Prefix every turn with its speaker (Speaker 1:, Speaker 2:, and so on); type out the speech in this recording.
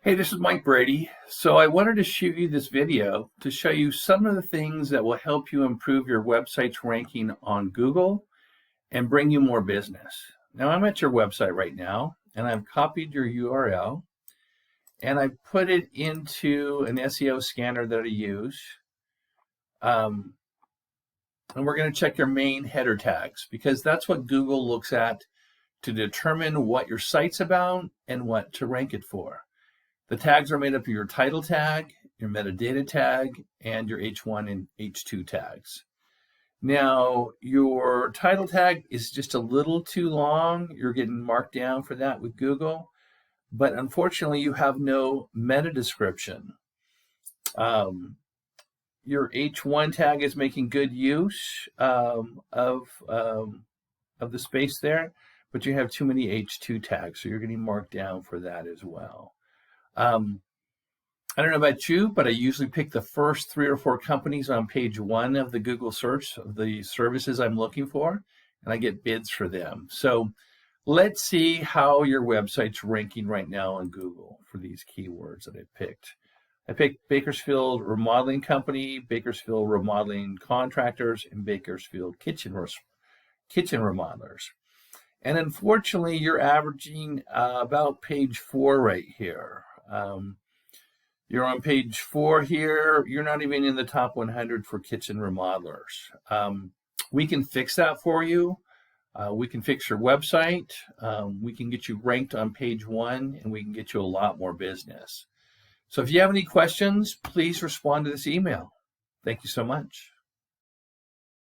Speaker 1: Hey, this is Mike Brady. So I wanted to shoot you this video to show you some of the things that will help you improve your website's ranking on Google and bring you more business. Now I'm at your website right now and I've copied your URL and I put it into an SEO scanner that I use. And we're going to check your main header tags because that's what Google looks at to determine what your site's about and what to rank it for. The tags are made up of your title tag, your metadata tag, and your H1 and H2 tags. Now, your title tag is just a little too long. You're getting marked down for that with Google, but unfortunately, you have no meta description. Your H1 tag is making good use of the space there, but you have too many H2 tags, so you're getting marked down for that as well. I don't know about you, but I usually pick the first 3 or 4 companies on page 1 of the Google search of the services I'm looking for, and I get bids for them. So let's see how your website's ranking right now on Google for these keywords that I picked. I picked Bakersfield Remodeling Company, Bakersfield Remodeling Contractors, and Bakersfield Kitchen Remodelers. And unfortunately, you're averaging about page 4 right here. You're on page 4 here. You're not even in the top 100 for kitchen remodelers. We can fix that for you. We can fix your website. We can get you ranked on page 1, and we can get you a lot more business. So if you have any questions, please respond to this email. Thank you so much.